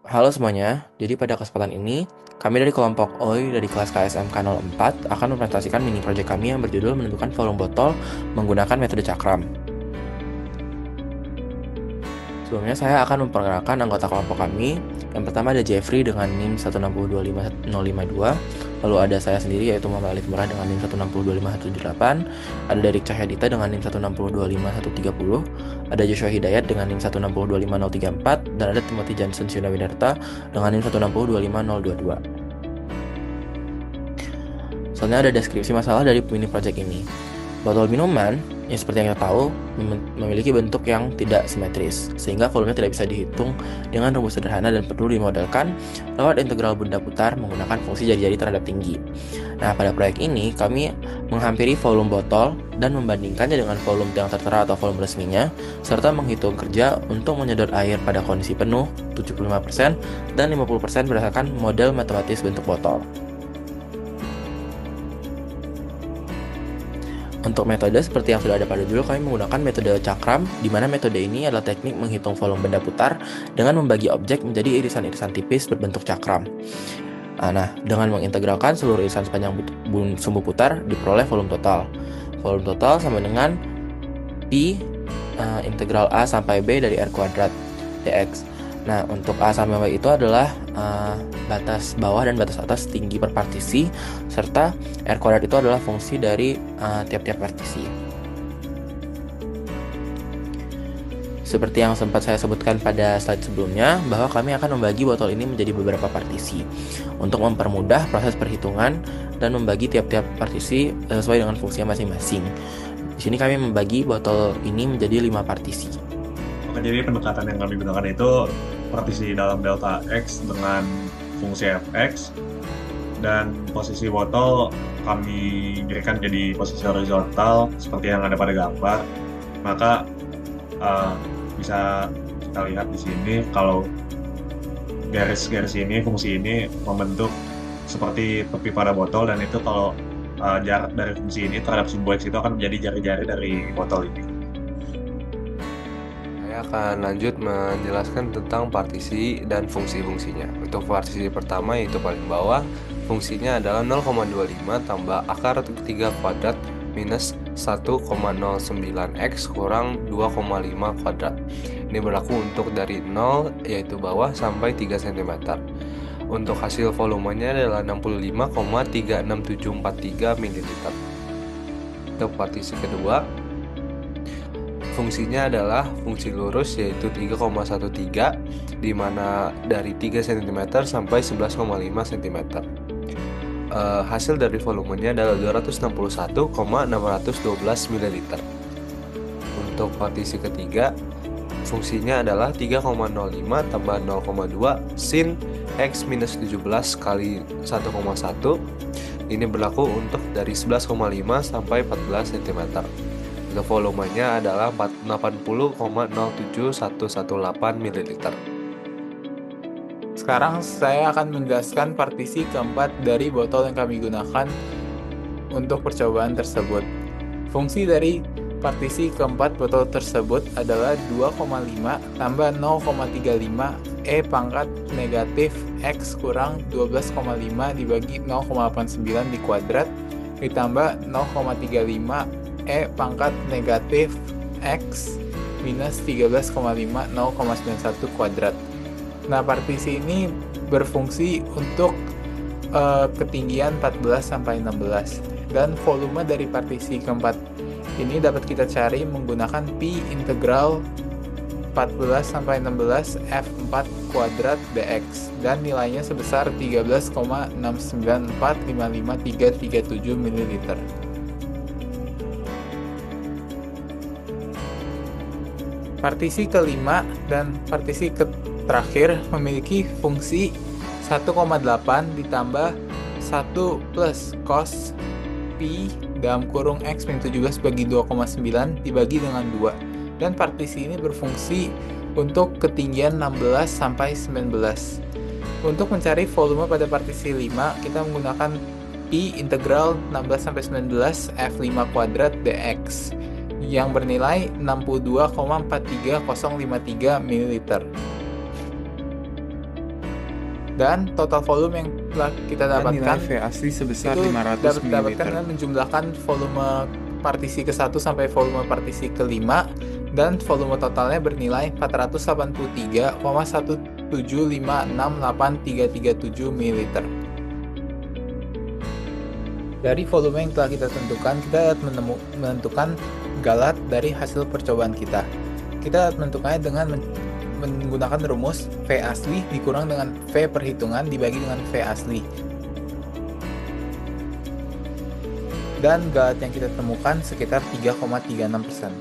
Halo semuanya, jadi pada kesempatan ini, kami dari kelompok OI dari kelas KSMK 04 akan mempresentasikan mini project kami yang berjudul menentukan volume botol menggunakan metode cakram. Sebelumnya saya akan memperkenalkan anggota kelompok kami. Yang pertama ada Jeffrey dengan NIM 1625052, lalu ada saya sendiri yaitu Muhammad Alif Murah dengan NIM 1625178, ada Derek Cahyadita dengan NIM 1625130, ada Joshua Hidayat dengan NIM 1625034, dan ada Timothy Johnson Syunawinarta dengan NIM 1625022. Soalnya ada deskripsi masalah dari mini project ini. Botol minuman, yang seperti yang kita tahu, memiliki bentuk yang tidak simetris, sehingga volumenya tidak bisa dihitung dengan rumus sederhana dan perlu dimodelkan lewat integral benda putar menggunakan fungsi jari-jari terhadap tinggi. Nah, pada proyek ini, kami menghampiri volume botol dan membandingkannya dengan volume yang tertera atau volume resminya, serta menghitung kerja untuk menyedot air pada kondisi penuh 75% dan 50% berdasarkan model matematis bentuk botol. Untuk metode seperti yang sudah ada pada judul, kami menggunakan metode cakram, di mana metode ini adalah teknik menghitung volume benda putar dengan membagi objek menjadi irisan-irisan tipis berbentuk cakram. Nah, dengan mengintegralkan seluruh irisan sepanjang sumbu putar, diperoleh volume total. Volume total sama dengan Pi integral A sampai B dari R kuadrat dx. Nah, untuk A sampai B itu adalah batas bawah dan batas atas tinggi per partisi, serta R kuadrat itu adalah fungsi dari tiap-tiap partisi. Seperti yang sempat saya sebutkan pada slide sebelumnya, bahwa kami akan membagi botol ini menjadi beberapa partisi untuk mempermudah proses perhitungan dan membagi tiap-tiap partisi sesuai dengan fungsinya masing-masing. Di sini kami membagi botol ini menjadi 5 partisi. Oke, jadi pendekatan yang kami gunakan itu partisi dalam delta X dengan fungsi fx, dan posisi botol kami berikan jadi posisi horizontal seperti yang ada pada gambar. Maka bisa kita lihat di sini kalau garis-garis ini, fungsi ini membentuk seperti tepi pada botol, dan itu kalau jarak dari fungsi ini terhadap sumbu X itu akan menjadi jari-jari dari botol ini. Saya akan lanjut menjelaskan tentang partisi dan fungsi-fungsinya. Untuk partisi pertama yaitu paling bawah, fungsinya adalah 0,25 tambah akar 3 kuadrat minus 1,09x kurang 2,5 kuadrat. Ini berlaku untuk dari 0 yaitu bawah sampai 3 cm. Untuk hasil volumenya adalah 65,36743 ml. Untuk partisi kedua, fungsinya adalah fungsi lurus yaitu 3,13, di mana dari 3 cm sampai 11,5 cm. Hasil dari volumenya adalah 261,612 ml. Untuk partisi ketiga, fungsinya adalah 3,05 tambah 0,2 sin X minus 17 kali 1,1. Ini berlaku untuk dari 11,5 sampai 14 cm. Untuk volumenya adalah 80,07118 ml. Sekarang saya akan menjelaskan partisi keempat dari botol yang kami gunakan untuk percobaan tersebut. Fungsi dari partisi keempat botol tersebut adalah 2,5 tambah 0,35 E pangkat negatif X kurang 12,5 dibagi 0,89 dikuadrat ditambah 0,35 E pangkat negatif X minus 13,5 0,91 kuadrat. Nah, partisi ini berfungsi untuk ketinggian 14 sampai 16, dan volume dari partisi keempat ini dapat kita cari menggunakan Pi integral 14 sampai 16 F4 kuadrat dx, dan nilainya sebesar 13,69455337 ml. Partisi kelima dan partisi terakhir memiliki fungsi 1,8 ditambah 1 plus cos pi dalam kurung X min 17 bagi 2,9 dibagi dengan 2, dan partisi ini berfungsi untuk ketinggian 16 sampai 19. Untuk mencari volume pada partisi 5, kita menggunakan Pi integral 16 sampai 19 F5 kuadrat dx yang bernilai 62,43053 ml. Dan total volume yang telah kita Dan nilai dapatkan V asli sebesar itu 500 dapat ml. dapatkan dengan menjumlahkan volume partisi ke-1 sampai volume partisi ke-5 dan volume totalnya bernilai 483,17568,337 ml. Dari volume yang telah kita tentukan, kita dapat menentukan galat dari hasil percobaan kita. Kita dapat menentukannya dengan menggunakan rumus V asli dikurang dengan V perhitungan dibagi dengan V asli. Dan galat yang kita temukan sekitar 3,36%.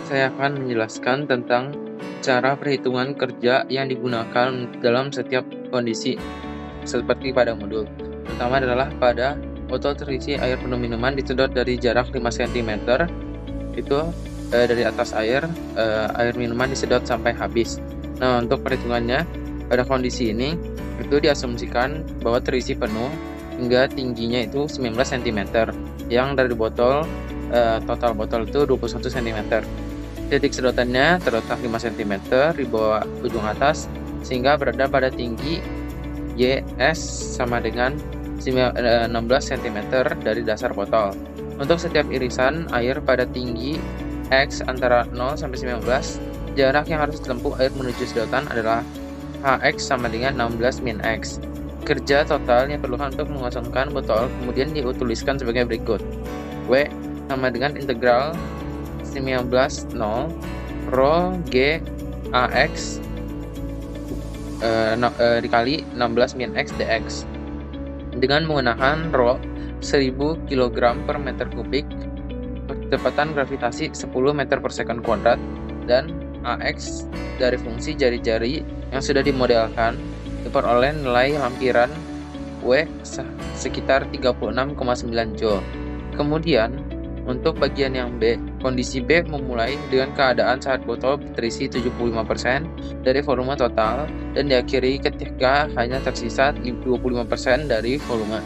Saya akan menjelaskan tentang cara perhitungan kerja yang digunakan dalam setiap kondisi seperti pada modul. Pertama adalah pada botol terisi air penuh minuman disedot dari jarak 5 cm. Itu dari atas air minuman disedot sampai habis. Nah, untuk perhitungannya pada kondisi ini itu diasumsikan bahwa terisi penuh hingga tingginya itu 19 cm, yang dari botol total botol itu 21 cm. Titik sedotannya terletak 5 cm di bawah ujung atas sehingga berada pada tinggi YS sama dengan 16 cm dari dasar botol. Untuk setiap irisan air pada tinggi X antara 0 sampai 19, jarak yang harus ditempuh air menuju sedotan adalah HX sama dengan 16 min X. Kerja total yang diperlukan untuk mengosongkan botol kemudian dituliskan sebagai berikut. W sama dengan integral 19 0 rho G AX dikali 16 min X dx. Dengan menggunakan rho 1000 kg per meter kubik, kecepatan gravitasi 10 meter per second kuadrat, dan AX dari fungsi jari-jari yang sudah dimodelkan diperoleh nilai lampiran W sekitar 36,9 Joule. Kemudian untuk bagian yang B, kondisi B memulai dengan keadaan saat botol terisi 75% dari volume total dan diakhiri ketika hanya tersisa 25% dari volume.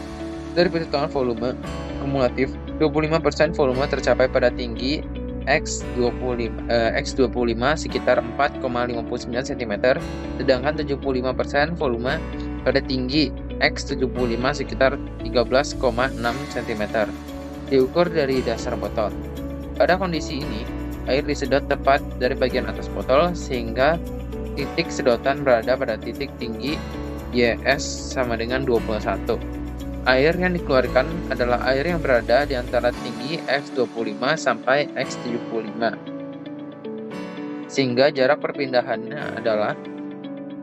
Dari perhitungan volume kumulatif, 25% volume tercapai pada tinggi X25 sekitar 4,59 cm, sedangkan 75% volume pada tinggi X75 sekitar 13,6 cm. Diukur dari dasar botol. Pada kondisi ini, air disedot tepat dari bagian atas botol sehingga titik sedotan berada pada titik tinggi YS sama dengan 21. Air yang dikeluarkan adalah air yang berada di antara tinggi X25 sampai X75. Sehingga jarak perpindahannya adalah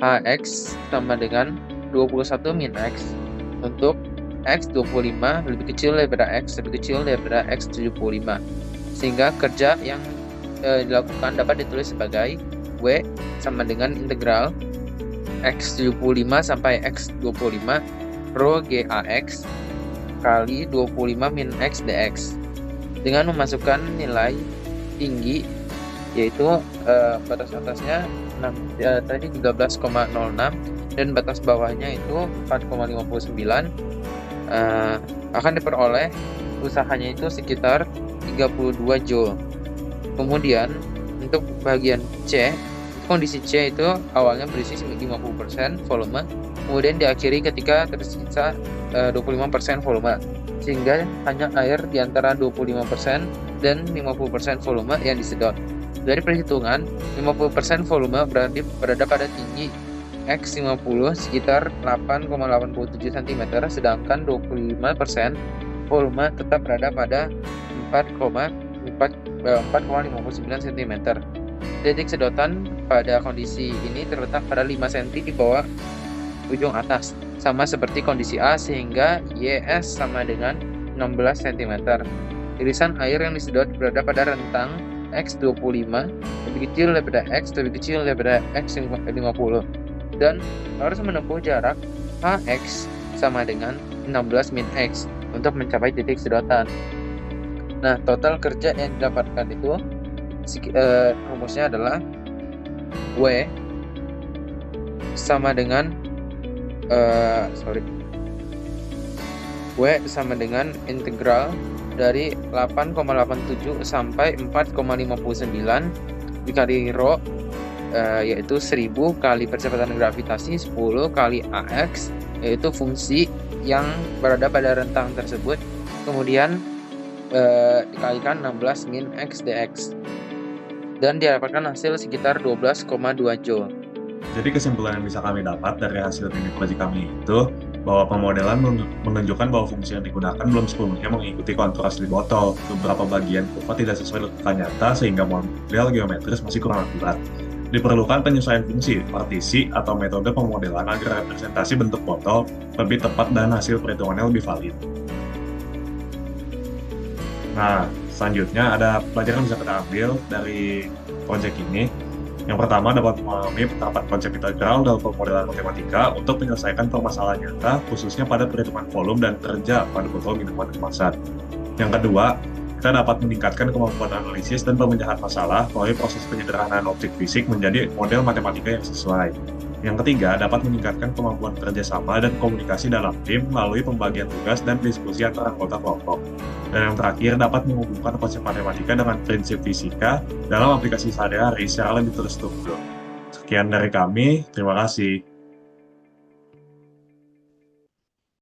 HX sama dengan 21 min X. Untuk X25 lebih kecil daripada X, lebih kecil daripada X75. Sehingga kerja yang dilakukan dapat ditulis sebagai W sama dengan integral X75 sampai X25 rho GAX kali 25 min X dx dengan memasukkan nilai tinggi yaitu batas atasnya tadi 13,06 dan batas bawahnya itu 4,59 akan diperoleh usahanya itu sekitar 32 Joule. Kemudian untuk bagian C, kondisi C itu awalnya berisi 50% volume, kemudian diakhiri ketika tersisa 25% volume, sehingga hanya air di antara 25% dan 50% volume yang disedot. Dari perhitungan, 50% volume berada pada tinggi X50 sekitar 8,87 cm, sedangkan 25% volume tetap berada pada 4,59 cm. Titik sedotan pada kondisi ini terletak pada 5 cm di bawah ujung atas, sama seperti kondisi A, sehingga YS sama dengan 16 cm. Irisan air yang disedot berada pada rentang X25 lebih kecil daripada X, lebih kecil daripada X50, dan harus menempuh jarak HX sama dengan 16 min X untuk mencapai titik sedotan. Nah, total kerja yang didapatkan itu rumusnya adalah W sama dengan W sama dengan integral dari 8,87 sampai 4,59 dikali rho yaitu 1000 kali percepatan gravitasi 10 kali AX, yaitu fungsi yang berada pada rentang tersebut, kemudian dikalikan 16 min X dx, dan didapatkan hasil sekitar 12,2 Joule. Jadi kesimpulan yang bisa kami dapat dari hasil mini proyek kami itu bahwa pemodelan menunjukkan bahwa fungsi yang digunakan belum sepenuhnya mengikuti kontur asli botol. Beberapa bagian kurva tidak sesuai lekukan nyata sehingga model geometris masih kurang akurat. Diperlukan penyesuaian fungsi, partisi, atau metode pemodelan agar representasi bentuk botol lebih tepat dan hasil perhitungannya lebih valid. Nah, selanjutnya ada pelajaran yang bisa kita ambil dari proyek ini. Yang pertama, dapat memahami penerapan konsep integral dalam pemodelan matematika untuk menyelesaikan permasalahan nyata, khususnya pada perhitungan volume dan kerja pada botol minuman kemasan. Yang kedua, kita dapat meningkatkan kemampuan analisis dan pemecahan masalah melalui proses penyederhanaan objek fisik menjadi model matematika yang sesuai. Yang ketiga, dapat meningkatkan kemampuan kerjasama dan komunikasi dalam tim melalui pembagian tugas dan diskusi antara anggota kelompok. Dan yang terakhir, dapat menghubungkan konsep matematika dengan prinsip fisika dalam aplikasi sehari-hari secara lebih terstruktur. Sekian dari kami, terima kasih.